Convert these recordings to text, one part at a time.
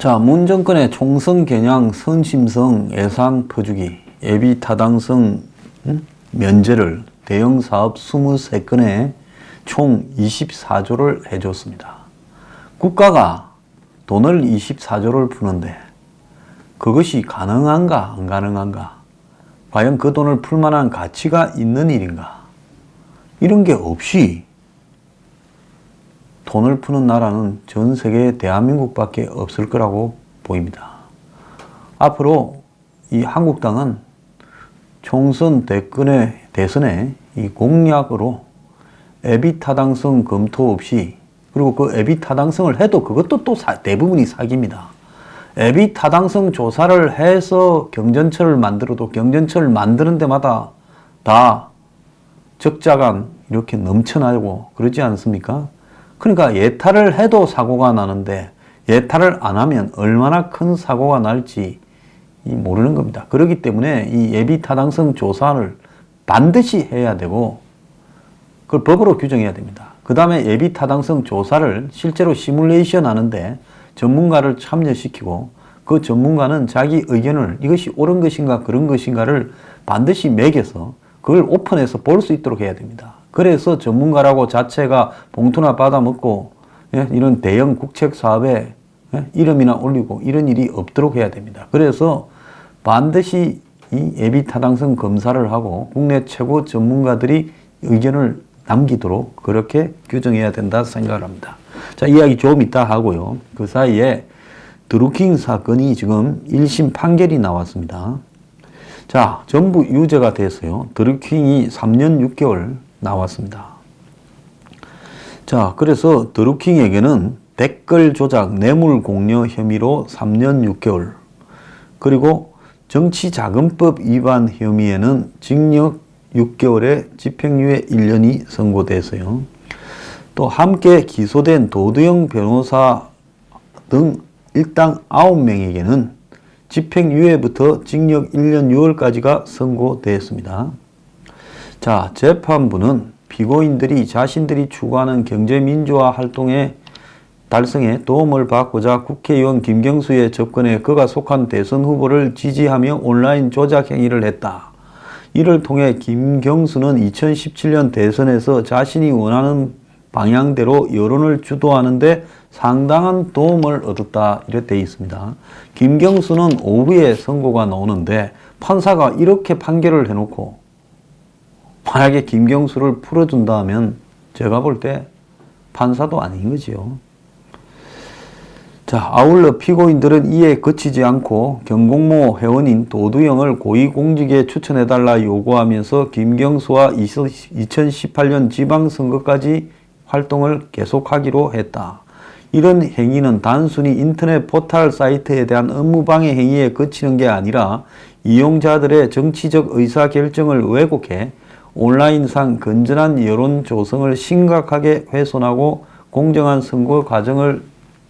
자, 문 정권의 총선 겨냥 선심성 예산 퍼주기, 예비 타당성 면제를 대형 사업 23건에 총 24조를 해줬습니다. 국가가 돈을 24조를 푸는데 그것이 가능한가 안 가능한가? 과연 그 돈을 풀 만한 가치가 있는 일인가? 이런 게 없이 돈을 푸는 나라는 전 세계 대한민국밖에 없을 거라고 보입니다. 앞으로 이 한국당은 총선 대선의 이 공약으로 예비 타당성 검토 없이, 그리고 그 예비 타당성을 해도 그것도 또 대부분이 사기입니다. 예비 타당성 조사를 해서 경전처를 만들어도 경전처를 만드는 데마다 다 적자가 이렇게 넘쳐나고 그러지 않습니까? 그러니까 예탈을 해도 사고가 나는데 예탈을 안 하면 얼마나 큰 사고가 날지 모르는 겁니다. 그렇기 때문에 이 예비 타당성 조사를 반드시 해야 되고 그걸 법으로 규정해야 됩니다. 그 다음에 예비 타당성 조사를 실제로 시뮬레이션 하는데 전문가를 참여시키고 그 전문가는 자기 의견을 이것이 옳은 것인가 그런 것인가를 반드시 매겨서 그걸 오픈해서 볼 수 있도록 해야 됩니다. 그래서 전문가라고 자체가 봉투나 받아먹고 이런 대형 국책 사업에 이름이나 올리고 이런 일이 없도록 해야 됩니다. 그래서 반드시 이 예비 타당성 검사를 하고 국내 최고 전문가들이 의견을 남기도록 그렇게 규정해야 된다 생각을 합니다. 자, 이야기 좀 이따 하고요. 그 사이에 드루킹 사건이 지금 1심 판결이 나왔습니다. 자, 전부 유죄가 됐어요. 드루킹이 3년 6개월 나왔습니다. 자, 그래서 드루킹에게는 댓글 조작, 뇌물 공여 혐의로 3년 6개월, 그리고 정치자금법 위반 혐의에는 징역 6개월에 집행유예 1년이 선고됐어요. 또 함께 기소된 도두영 변호사 등 일당 9명에게는 집행유예부터 징역 1년 6월까지가 선고됐습니다. 자, 재판부는 피고인들이 자신들이 추구하는 경제민주화 활동의 달성에 도움을 받고자 국회의원 김경수의 접근에 그가 속한 대선 후보를 지지하며 온라인 조작 행위를 했다. 이를 통해 김경수는 2017년 대선에서 자신이 원하는 방향대로 여론을 주도하는데 상당한 도움을 얻었다. 이렇게 되어 있습니다. 김경수는 오후에 선고가 나오는데 판사가 이렇게 판결을 해놓고 만약에 김경수를 풀어준다 하면 제가 볼 때 판사도 아닌 거지요. 자, 아울러 피고인들은 이에 그치지 않고 경공모 회원인 도두영을 고위공직에 추천해달라 요구하면서 김경수와 2018년 지방선거까지 활동을 계속하기로 했다. 이런 행위는 단순히 인터넷 포털 사이트에 대한 업무방해 행위에 그치는 게 아니라 이용자들의 정치적 의사결정을 왜곡해 온라인상 건전한 여론 조성을 심각하게 훼손하고 공정한 선거 과정을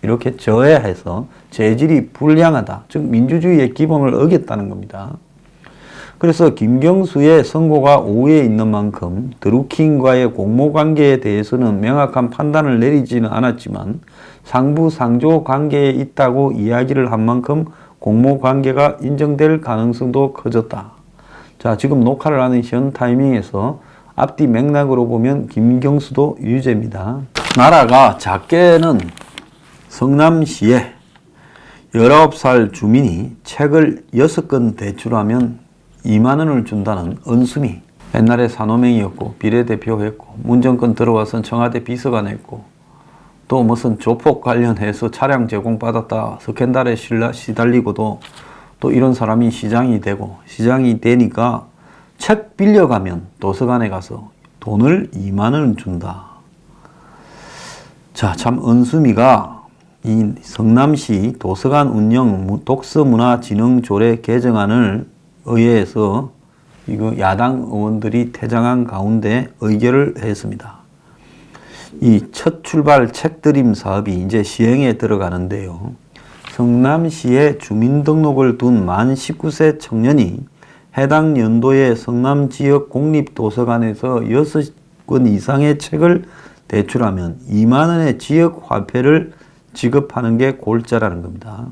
이렇게 저해해서 재질이 불량하다. 즉 민주주의의 기본을 어겼다는 겁니다. 그래서 김경수의 선고가 오후에 있는 만큼 드루킹과의 공모관계에 대해서는 명확한 판단을 내리지는 않았지만 상부상조 관계에 있다고 이야기를 한 만큼 공모관계가 인정될 가능성도 커졌다. 자, 지금 녹화를 하는 현 타이밍에서 앞뒤 맥락으로 보면 김경수도 유죄입니다. 나라가 작게는 성남시에 19살 주민이 책을 6권 대출하면 2만 원을 준다는 은수미. 옛날에 산호맹이었고 비례대표했고 문정권 들어와서 청와대 비서관 했고 또 무슨 조폭 관련해서 차량 제공받았다 스캔들에 시달리고도 또 이런 사람이 시장이 되고 시장이 되니까 책 빌려가면 도서관에 가서 돈을 2만 원 준다. 자, 참 은수미가 이 성남시 도서관 운영 독서문화진흥조례 개정안을 의회에서 이거 야당 의원들이 퇴장한 가운데 의결을 했습니다. 이 첫 출발 책드림 사업이 이제 시행에 들어가는데요. 성남시에 주민등록을 둔 만 19세 청년이 해당 연도에 성남 지역 공립도서관에서 6권 이상의 책을 대출하면 2만 원의 지역 화폐를 지급하는 게 골자라는 겁니다.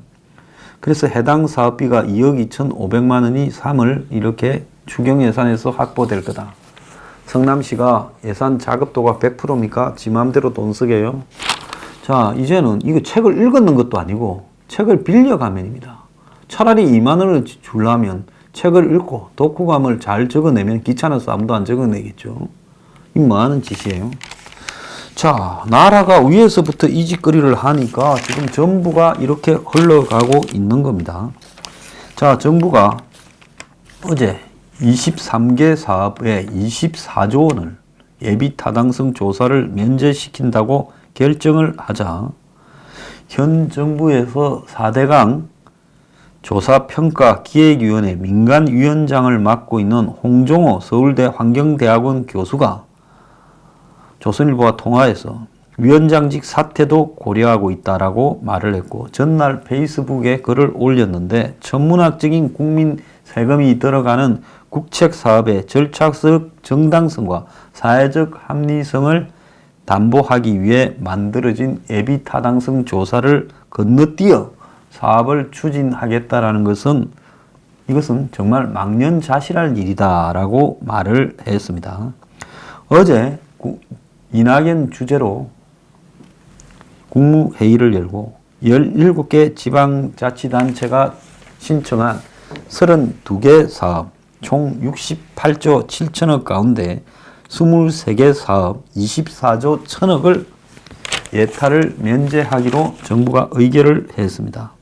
그래서 해당 사업비가 2억 2,500만 원이 3월 이렇게 추경 예산에서 확보될 거다. 성남시가 예산 자급도가 100%입니까? 지 맘대로 돈 쓰게요. 자, 이제는 이거 책을 읽었는 것도 아니고 책을 빌려가면입니다. 차라리 2만 원을 주려면 책을 읽고 독후감을 잘 적어내면 귀찮아서 아무도 안 적어내겠죠. 이 뭐하는 짓이에요? 자, 나라가 위에서부터 이 짓거리를 하니까 지금 정부가 이렇게 흘러가고 있는 겁니다. 자, 정부가 어제 23개 사업에 24조 원을 예비 타당성 조사를 면제시킨다고 결정을 하자 현 정부에서 4대강 조사평가기획위원회 민간위원장을 맡고 있는 홍종호 서울대 환경대학원 교수가 조선일보와 통화해서 위원장직 사퇴도 고려하고 있다라고 말을 했고 전날 페이스북에 글을 올렸는데 천문학적인 국민 세금이 들어가는 국책 사업의 절차적 정당성과 사회적 합리성을 담보하기 위해 만들어진 예비 타당성 조사를 건너뛰어 사업을 추진하겠다라는 것은 이것은 정말 망연자실할 일이다라고 말을 했습니다. 어제 이낙연 주재로 국무회의를 열고 17개 지방자치단체가 신청한 32개 사업 총 68조 7천억 가운데 23개 사업 24조 1천억을 예타를 면제하기로 정부가 의결을 했습니다.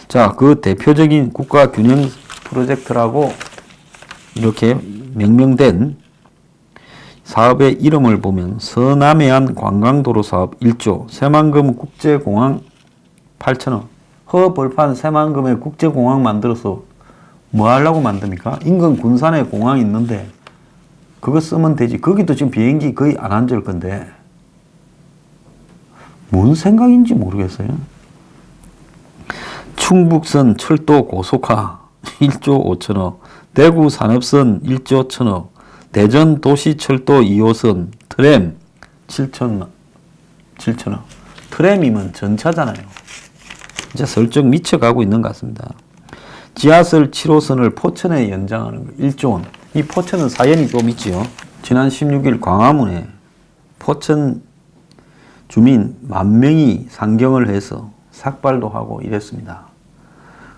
자, 그 대표적인 국가균형 프로젝트라고 이렇게 명명된 사업의 이름을 보면 서남해안 관광도로 사업 1조, 새만금 국제공항 8천억. 허벌판 새만금에 국제공항 만들어서 뭐 하려고 만듭니까? 인근 군산에 공항이 있는데 그거 쓰면 되지. 거기도 지금 비행기 거의 안 앉을 건데 뭔 생각인지 모르겠어요. 충북선 철도 고속화 1조 5천억, 대구 산업선 1조 1천억, 대전 도시철도 2호선 트램 7천억. 트램이면 전차잖아요. 이제 슬쩍 미쳐가고 있는 것 같습니다. 지하철 7호선을 포천에 연장하는 거 1조 원. 이 포천은 사연이 좀 있지요. 지난 16일 광화문에 포천 주민 10,000명이 상경을 해서 삭발도 하고 이랬습니다.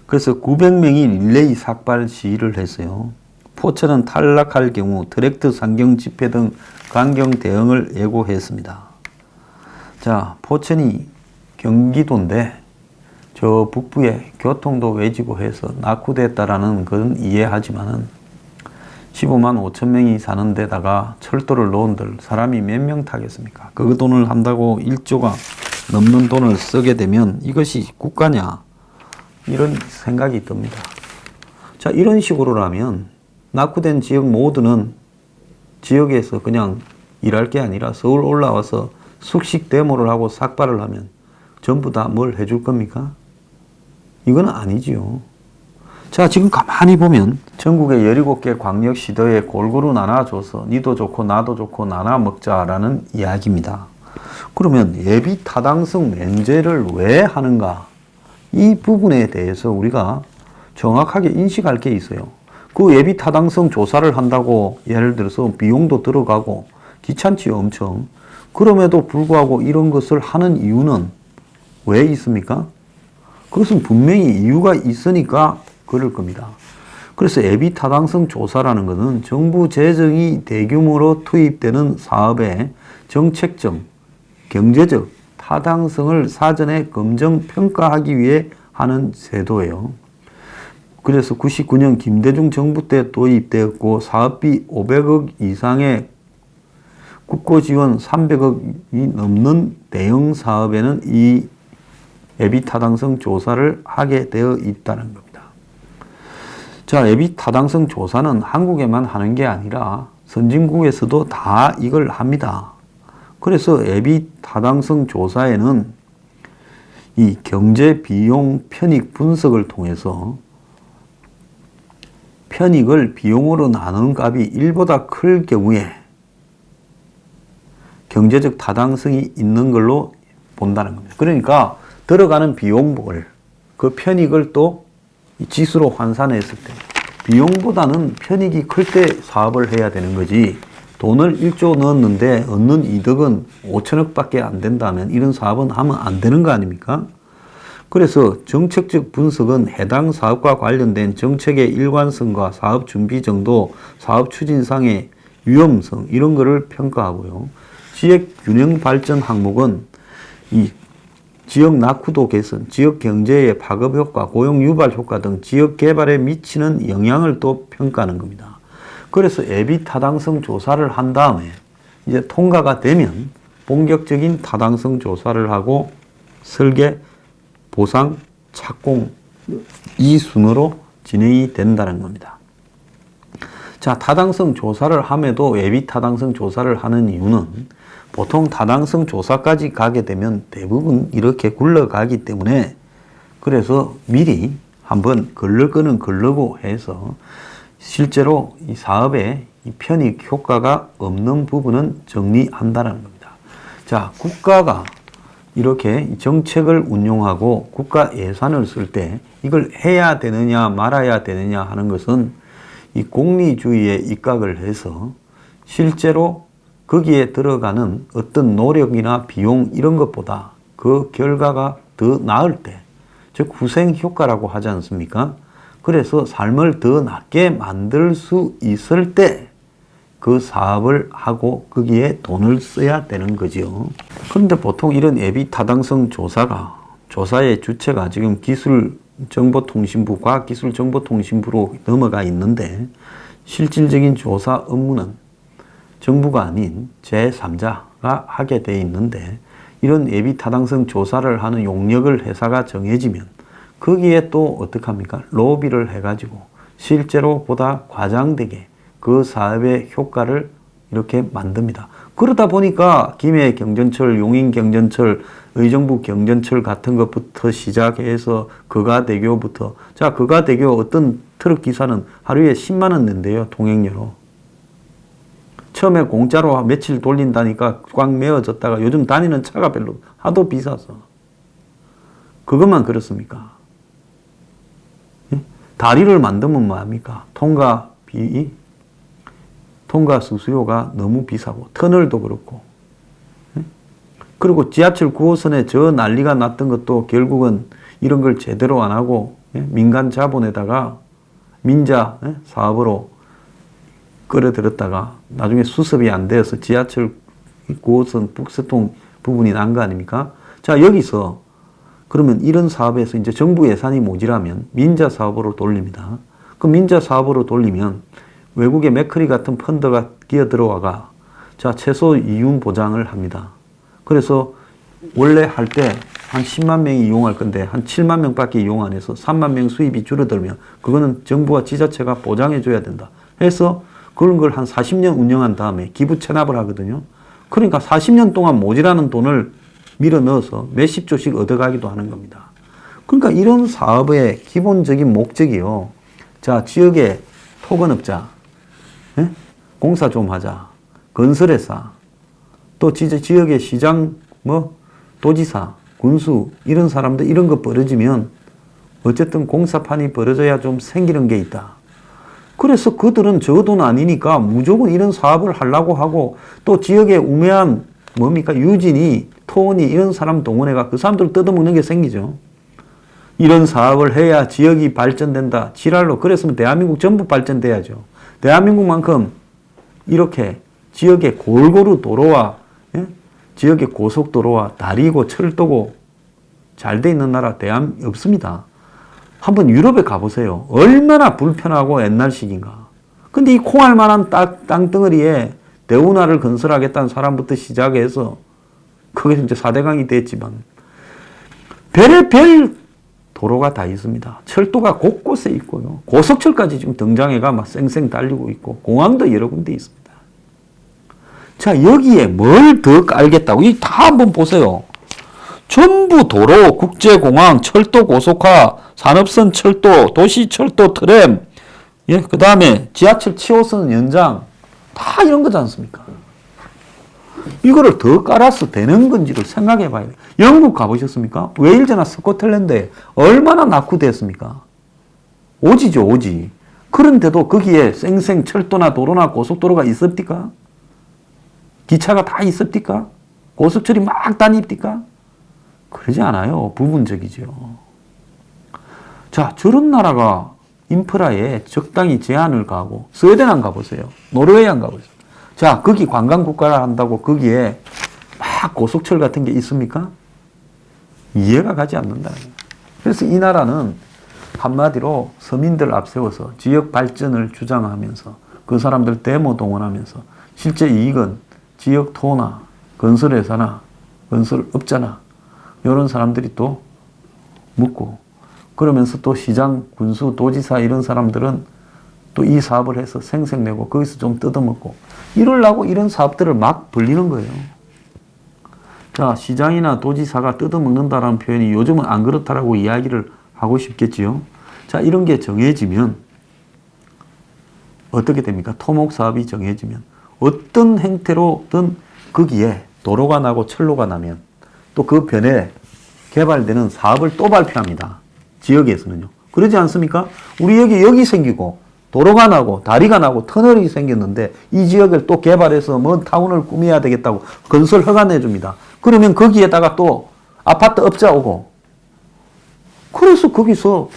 그래서 900명이 릴레이 삭발 시위를 했어요. 포천은 탈락할 경우 트랙트 상경 집회 등 강경 대응을 예고했습니다. 자, 포천이 경기도인데 저 북부에 교통도 외지고 해서 낙후됐다라는 건 이해하지만은 15만 5천 명이 사는 데다가 철도를 놓은들 사람이 몇 명 타겠습니까? 그 돈을 한다고 1조가 넘는 돈을 쓰게 되면 이것이 국가냐? 이런 생각이 듭니다. 자, 이런 식으로라면 낙후된 지역 모두는 지역에서 그냥 일할 게 아니라 서울 올라와서 숙식 데모를 하고 삭발을 하면 전부 다 뭘 해줄 겁니까? 이건 아니지요. 자, 지금 가만히 보면 전국의 17개 광역시도에 골고루 나눠줘서 니도 좋고 나도 좋고 나눠 먹자라는 이야기입니다. 그러면 예비 타당성 면제를 왜 하는가? 이 부분에 대해서 우리가 정확하게 인식할 게 있어요. 그 예비 타당성 조사를 한다고 예를 들어서 비용도 들어가고 귀찮지 엄청. 그럼에도 불구하고 이런 것을 하는 이유는 왜 있습니까? 그것은 분명히 이유가 있으니까 그럴 겁니다. 그래서 예비 타당성 조사라는 것은 정부 재정이 대규모로 투입되는 사업의 정책적, 경제적 타당성을 사전에 검증 평가하기 위해 하는 제도예요. 그래서 99년 김대중 정부 때 도입되었고 사업비 500억 이상의 국고 지원 300억이 넘는 대형 사업에는 이 예비 타당성 조사를 하게 되어 있다는 겁니다. 자, 예비 타당성 조사는 한국에만 하는 게 아니라 선진국에서도 다 이걸 합니다. 그래서 예비 타당성 조사에는 이 경제 비용 편익 분석을 통해서 편익을 비용으로 나누는 값이 1보다 클 경우에 경제적 타당성이 있는 걸로 본다는 겁니다. 그러니까 들어가는 비용을 그 편익을 또 지수로 환산했을 때 비용보다는 편익이 클 때 사업을 해야 되는 거지, 돈을 1조 넣었는데 얻는 이득은 5천억밖에 안 된다면 이런 사업은 하면 안 되는 거 아닙니까? 그래서 정책적 분석은 해당 사업과 관련된 정책의 일관성과 사업 준비 정도, 사업 추진상의 위험성 이런 거를 평가하고요. 지역 균형 발전 항목은 이 지역 낙후도 개선, 지역 경제의 파급 효과, 고용 유발 효과 등 지역 개발에 미치는 영향을 또 평가하는 겁니다. 그래서 예비 타당성 조사를 한 다음에 이제 통과가 되면 본격적인 타당성 조사를 하고 설계, 보상, 착공 이 순으로 진행이 된다는 겁니다. 자, 타당성 조사를 함에도 예비 타당성 조사를 하는 이유는 보통 타당성 조사까지 가게 되면 대부분 이렇게 굴러가기 때문에, 그래서 미리 한번 걸러 거는 걸르고 해서 실제로 이 사업에 이 편익 효과가 없는 부분은 정리한다는 겁니다. 자, 국가가 이렇게 정책을 운용하고 국가 예산을 쓸 때 이걸 해야 되느냐 말아야 되느냐 하는 것은 이 공리주의에 입각을 해서 실제로 거기에 들어가는 어떤 노력이나 비용 이런 것보다 그 결과가 더 나을 때, 즉 후생 효과라고 하지 않습니까? 그래서 삶을 더 낫게 만들 수 있을 때 그 사업을 하고 거기에 돈을 써야 되는 거죠. 그런데 보통 이런 예비 타당성 조사가, 조사의 주체가 지금 기술정보통신부, 과학기술정보통신부로 넘어가 있는데 실질적인 조사 업무는 정부가 아닌 제3자가 하게 돼 있는데, 이런 예비 타당성 조사를 하는 용역을 회사가 정해지면 거기에 또 어떡합니까? 로비를 해가지고 실제로 보다 과장되게 그 사업의 효과를 이렇게 만듭니다. 그러다 보니까 김해 경전철, 용인 경전철, 의정부 경전철 같은 것부터 시작해서 거가대교부터, 자, 거가대교 어떤 트럭 기사는 하루에 10만 원 낸대요, 통행료로. 처음에 공짜로 며칠 돌린다니까 꽉 메어졌다가 요즘 다니는 차가 별로 하도 비싸서. 그것만 그렇습니까? 다리를 만들면 뭐합니까? 통과 수수료가 너무 비싸고, 터널도 그렇고. 그리고 지하철 9호선에 저 난리가 났던 것도 결국은 이런 걸 제대로 안 하고 민간 자본에다가 민자 사업으로 끌어들였다가 나중에 수습이 안 되어서 지하철 9호선 북새통 부분이 난 거 아닙니까? 자, 여기서 그러면 이런 사업에서 이제 정부 예산이 모자라면 민자 사업으로 돌립니다. 그 민자 사업으로 돌리면 외국의 맥커리 같은 펀드가 끼어 들어와가, 자, 최소 이윤 보장을 합니다. 그래서 원래 할 때 한 10만 명이 이용할 건데 한 7만 명밖에 이용 안 해서 3만 명 수입이 줄어들면 그거는 정부와 지자체가 보장해 줘야 된다 해서 그런 걸 한 40년 운영한 다음에 기부 체납을 하거든요. 그러니까 40년 동안 모자라는 돈을 밀어 넣어서 몇십 조씩 얻어가기도 하는 겁니다. 그러니까 이런 사업의 기본적인 목적이요. 자, 지역의 토건업자, 공사 좀 하자. 건설회사, 또 지역의 시장, 도지사, 군수, 이런 사람들 이런 거 벌어지면 어쨌든 공사판이 벌어져야 좀 생기는 게 있다. 그래서 그들은 저 돈 아니니까 무조건 이런 사업을 하려고 하고, 또 지역의 우매한 유진이, 토원이 이런 사람 동원해가 그 사람들 뜯어먹는 게 생기죠. 이런 사업을 해야 지역이 발전된다. 지랄로. 그랬으면 대한민국 전부 발전돼야죠. 대한민국만큼 이렇게 지역의 골고루 도로와 지역의 고속도로와 다리고 철도고 잘 돼 있는 나라 없습니다. 한번 유럽에 가보세요. 얼마나 불편하고 옛날식인가. 근데 이 콩알 만한 땅덩어리에 대운하를 건설하겠다는 사람부터 시작해서 그게 이제 4대강이 됐지만 별의별 도로가 다 있습니다. 철도가 곳곳에 있고요. 고속철까지 지금 등장해가 막 쌩쌩 달리고 있고, 공항도 여러 군데 있습니다. 자, 여기에 뭘 더 깔겠다고? 이 다 한번 보세요. 전부 도로, 국제공항, 철도 고속화, 산업선 철도, 도시철도 트램, 그 다음에 지하철 7호선 연장, 다 이런 거지 않습니까? 이거를 더 깔아서 되는 건지를 생각해 봐야 돼요. 영국 가보셨습니까? 웨일즈나 스코틀랜드에 얼마나 낙후됐습니까? 오지죠, 오지. 그런데도 거기에 쌩쌩 철도나 도로나 고속도로가 있습니까? 기차가 다 있습니까? 고속철이 막 다닙니까? 그러지 않아요. 부분적이죠. 자, 저런 나라가 인프라에 적당히 제한을 가고, 스웨덴 안 가보세요. 노르웨이 안 가보세요. 자, 거기 관광국가라 한다고 거기에 막 고속철 같은 게 있습니까? 이해가 가지 않는다. 그래서 이 나라는 한마디로 서민들 앞세워서 지역 발전을 주장하면서 그 사람들 데모 동원하면서 실제 이익은 지역 토나 건설회사나 건설업자나 이런 사람들이 또 묻고, 그러면서 또 시장, 군수, 도지사 이런 사람들은 또 이 사업을 해서 생색내고 거기서 좀 뜯어먹고 이러려고 이런 사업들을 막 벌리는 거예요. 자, 시장이나 도지사가 뜯어먹는다라는 표현이 요즘은 안 그렇다라고 이야기를 하고 싶겠지요. 자, 이런 게 정해지면 어떻게 됩니까? 토목 사업이 정해지면 어떤 행태로든 거기에 도로가 나고 철로가 나면 또 그 변에 개발되는 사업을 또 발표합니다. 지역에서는요. 그러지 않습니까? 우리 여기 생기고 도로가 나고 다리가 나고 터널이 생겼는데 이 지역을 또 개발해서 먼 타운을 꾸며야 되겠다고 건설 허가 내줍니다. 그러면 거기에다가 또 아파트 업자 오고, 그래서 거기서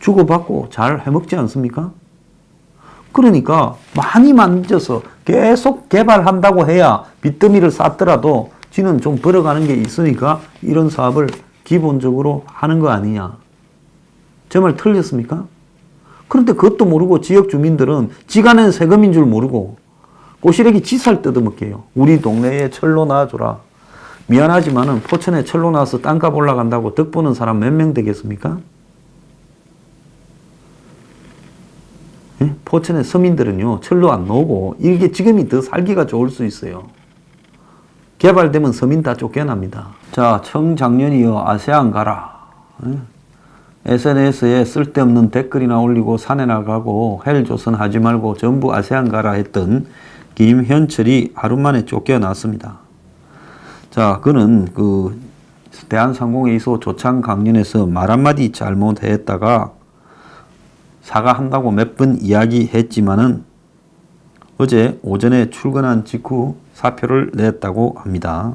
주고받고 잘 해먹지 않습니까? 그러니까 많이 만져서 계속 개발한다고 해야 빚더미를 쌓더라도 지는 좀 벌어가는 게 있으니까 이런 사업을 기본적으로 하는 거 아니냐. 제 말 틀렸습니까? 그런데 그것도 모르고 지역 주민들은 지가 낸 세금인 줄 모르고 꼬시래기 지살 뜯어먹게요. 우리 동네에 철로 놔줘라. 미안하지만은 포천에 철로 나와서 땅값 올라간다고 덕 보는 사람 몇 명 되겠습니까? 예? 포천의 서민들은요, 철로 안 나오고 이게 지금이 더 살기가 좋을 수 있어요. 개발되면 서민 다 쫓겨납니다. 자, 청작년이여 아세안 가라. 예? SNS에 쓸데없는 댓글이나 올리고 산에 나가고 헬조선 하지 말고 전부 아세안 가라 했던 김현철이 하루 만에 쫓겨났습니다. 자, 그는 그 대한상공회의소 조창 강연에서 말 한마디 잘못했다가 사과한다고 몇 번 이야기했지만은 어제 오전에 출근한 직후 사표를 냈다고 합니다.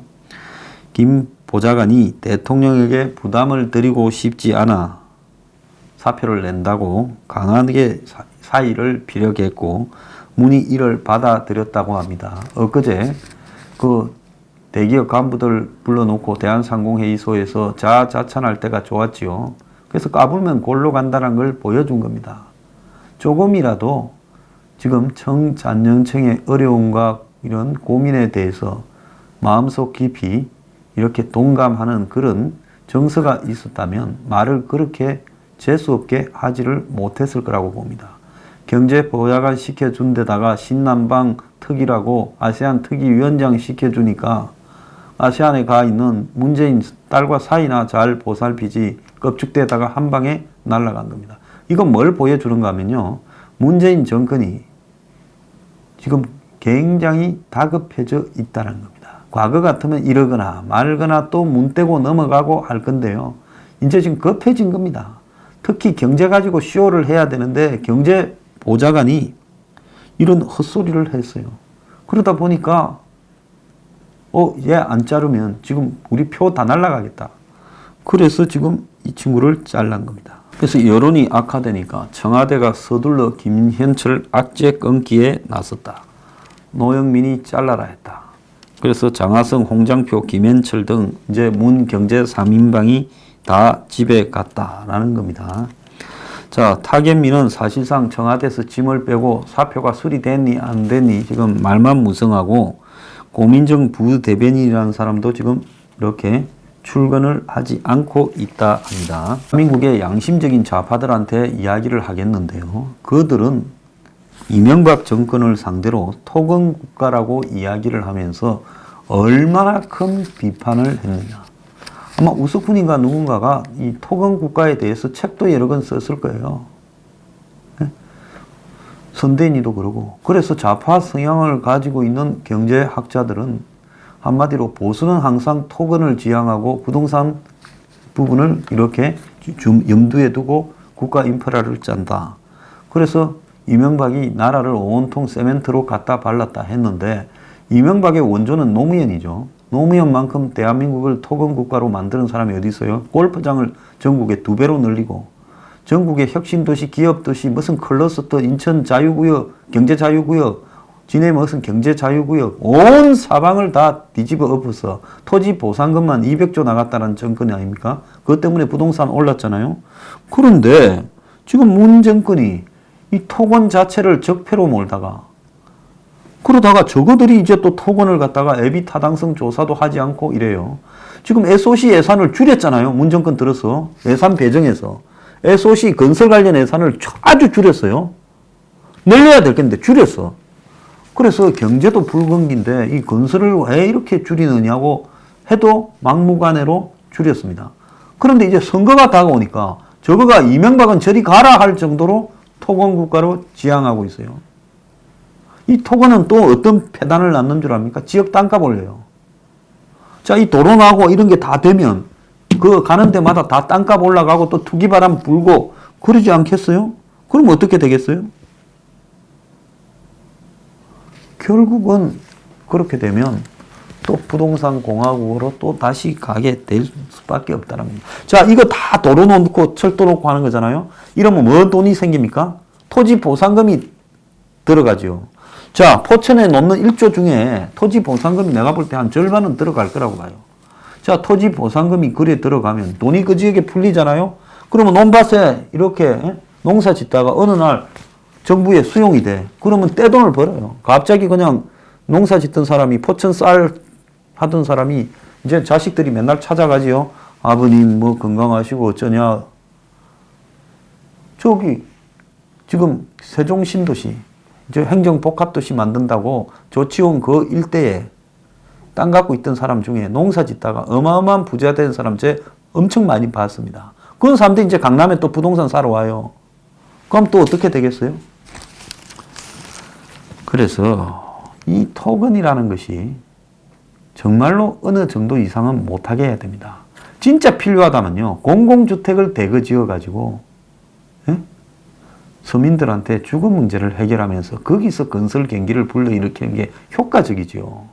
김 보좌관이 대통령에게 부담을 드리고 싶지 않아 사표를 낸다고 강하게 사의를 피력했고 문의 이를 받아들였다고 합니다. 엊그제 그 대기업 간부들 불러놓고 대한상공회의소에서 자자찬할 때가 좋았지요. 그래서 까불면 골로 간다는 걸 보여준 겁니다. 조금이라도 지금 청잔영청의 어려움과 이런 고민에 대해서 마음속 깊이 이렇게 동감하는 그런 정서가 있었다면 말을 그렇게 재수없게 하지를 못했을 거라고 봅니다. 경제보좌관 시켜준 데다가 신남방 특위라고 아세안 특위위원장 시켜주니까 아세안에 가 있는 문재인 딸과 사이나 잘 보살피지 껍죽대다가 한 방에 날아간 겁니다. 이건 뭘 보여주는가 하면요, 문재인 정권이 지금 굉장히 다급해져 있다는 겁니다. 과거 같으면 이러거나 말거나 또 문 떼고 넘어가고 할 건데요, 이제 지금 급해진 겁니다. 특히 경제 가지고 쇼를 해야 되는데 경제보좌관이 이런 헛소리를 했어요. 그러다 보니까 얘 안 자르면 지금 우리 표 다 날라가겠다. 그래서 지금 이 친구를 잘란 겁니다. 그래서 여론이 악화되니까 청와대가 서둘러 김현철 악재 끊기에 나섰다. 노영민이 잘라라 했다. 그래서 장하성, 홍장표, 김현철 등 이제 문경제 3인방이 다 집에 갔다라는 겁니다. 자, 타겟민은 사실상 청와대에서 짐을 빼고 사표가 수리됐니 안 됐니 지금 말만 무성하고, 고민정 부대변인이라는 사람도 지금 이렇게 출근을 하지 않고 있다 합니다. 대한민국의 양심적인 좌파들한테 이야기를 하겠는데요, 그들은 이명박 정권을 상대로 토건국가라고 이야기를 하면서 얼마나 큰 비판을 했느냐. 아마 우석훈인가 누군가가 이 토건국가에 대해서 책도 여러 권 썼을 거예요. 선대인이도 그러고. 그래서 좌파 성향을 가지고 있는 경제학자들은 한마디로 보수는 항상 토건을 지향하고 부동산 부분을 이렇게 염두에 두고 국가 인프라를 짠다. 그래서 이명박이 나라를 온통 세멘트로 갖다 발랐다 했는데 이명박의 원조는 노무현이죠. 노무현만큼 대한민국을 토건 국가로 만드는 사람이 어디 있어요? 골프장을 전국에 2배로 늘리고 전국의 혁신도시, 기업도시, 무슨 클러스터, 인천 자유구역, 경제자유구역, 진해 무슨 경제자유구역, 온 사방을 다 뒤집어 엎어서 토지 보상금만 200조 나갔다는 정권이 아닙니까? 그것 때문에 부동산 올랐잖아요. 그런데 지금 문 정권이 이 토건 자체를 적폐로 몰다가 그러다가 저거들이 이제 또 토건을 갖다가 애비 타당성 조사도 하지 않고 이래요. 지금 SOC 예산을 줄였잖아요. 문 정권 들어서 예산 배정해서 SOC 건설 관련 예산을 아주 줄였어요. 늘려야 될 건데 줄였어. 그래서 경제도 불경기인데 이 건설을 왜 이렇게 줄이느냐고 해도 막무가내로 줄였습니다. 그런데 이제 선거가 다가오니까 저거가 이명박은 저리 가라 할 정도로 토건국가로 지향하고 있어요. 이 토건은 또 어떤 폐단을 낳는 줄 압니까? 지역 땅값 올려요. 자, 이 도로 나고 이런 게 다 되면 그 가는 데마다 다 땅값 올라가고 또 투기바람 불고 그러지 않겠어요? 그럼 어떻게 되겠어요? 결국은 그렇게 되면 또 부동산 공화국으로 또 다시 가게 될 수밖에 없다는 겁니다. 자, 이거 다 도로 놓고 철도 놓고 하는 거잖아요. 이러면 뭐 돈이 생깁니까? 토지 보상금이 들어가죠. 자, 포천에 놓는 1조 중에 토지 보상금이 내가 볼 때 한 절반은 들어갈 거라고 봐요. 자, 토지 보상금이 그래 들어가면 돈이 그 지역에 풀리잖아요. 그러면 논밭에 이렇게 농사 짓다가 어느 날 정부에 수용이 돼. 그러면 떼돈을 벌어요. 갑자기 그냥 농사 짓던 사람이 포천 쌀 하던 사람이 이제 자식들이 맨날 찾아가지요. 아버님 뭐 건강하시고 어쩌냐. 저기 지금 세종 신도시 이제 행정복합도시 만든다고 조치원 그 일대에 땅 갖고 있던 사람 중에 농사 짓다가 어마어마한 부자 된 사람 제 엄청 많이 봤습니다. 그런 사람들이 이제 강남에 또 부동산 사러 와요. 그럼 또 어떻게 되겠어요? 그래서 이 토건이라는 것이 정말로 어느 정도 이상은 못하게 해야 됩니다. 진짜 필요하다면요. 공공주택을 대거 지어가지고 서민들한테 주거 문제를 해결하면서 거기서 건설 경기를 불러일으키는 게 효과적이죠.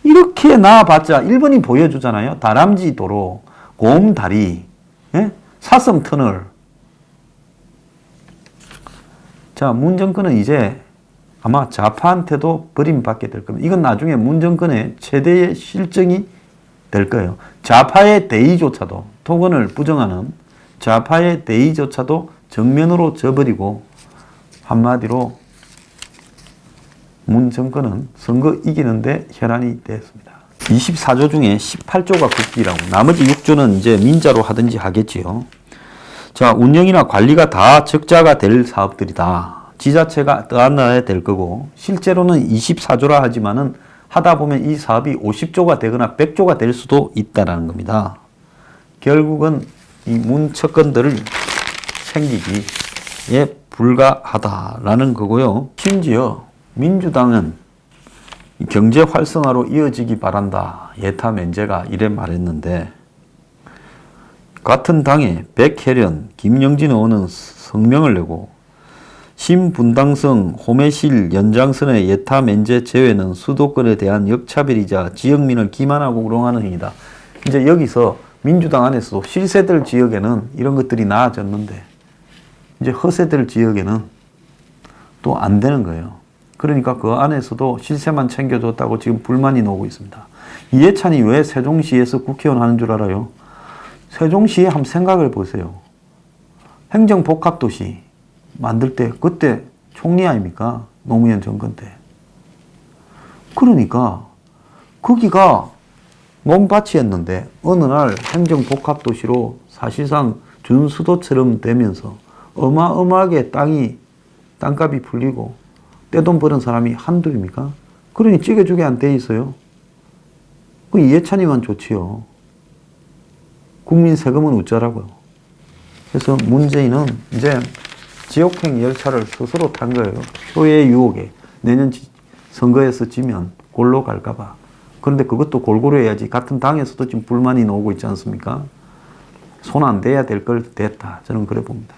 이렇게 나와봤자 일본이 보여주잖아요. 다람쥐 도로, 곰다리, 사슴 터널. 자, 문 정권은 이제 아마 좌파한테도 버림받게 될 겁니다. 이건 나중에 문 정권의 최대의 실정이 될 거예요. 좌파의 대의조차도, 토건을 부정하는 좌파의 대의조차도 정면으로 져버리고 한마디로 문 정권은 선거 이기는데 혈안이 됐습니다. 24조 중에 18조가 국기라고 나머지 6조는 이제 민자로 하든지 하겠지요. 자, 운영이나 관리가 다 적자가 될 사업들이다. 지자체가 떠안아야 될 거고 실제로는 24조라 하지만은 하다 보면 이 사업이 50조가 되거나 100조가 될 수도 있다는 겁니다. 결국은 이 문척건들을 생기기에 불가하다라는 거고요. 심지어 민주당은 경제 활성화로 이어지기 바란다. 예타 면제가 이래 말했는데 같은 당에 백혜련, 김영진 의원은 성명을 내고 신분당성 호매실 연장선의 예타 면제 제외는 수도권에 대한 역차별이자 지역민을 기만하고 우롱하는 행위다. 이제 여기서 민주당 안에서도 실세들 지역에는 이런 것들이 나아졌는데 이제 허세들 지역에는 또 안 되는 거예요. 그러니까 그 안에서도 실세만 챙겨줬다고 지금 불만이 나오고 있습니다. 이해찬이 왜 세종시에서 국회의원 하는 줄 알아요? 세종시에 한번 생각을 보세요. 행정복합도시 만들 때 그때 총리 아닙니까? 노무현 정권 때. 그러니까 거기가 논밭이었는데 어느 날 행정복합도시로 사실상 준수도처럼 되면서 어마어마하게 땅값이 풀리고 떼돈 버는 사람이 한둘입니까? 그러니 찌개주게 안 돼 있어요. 그 이해찬이만 좋지요. 국민 세금은 웃자라고요. 그래서 문재인은 이제 지옥행 열차를 스스로 탄 거예요. 표의 유혹에 내년 선거에서 지면 골로 갈까봐. 그런데 그것도 골고루 해야지. 같은 당에서도 지금 불만이 나오고 있지 않습니까? 손 안 대야 될 걸 댔다. 저는 그래 봅니다.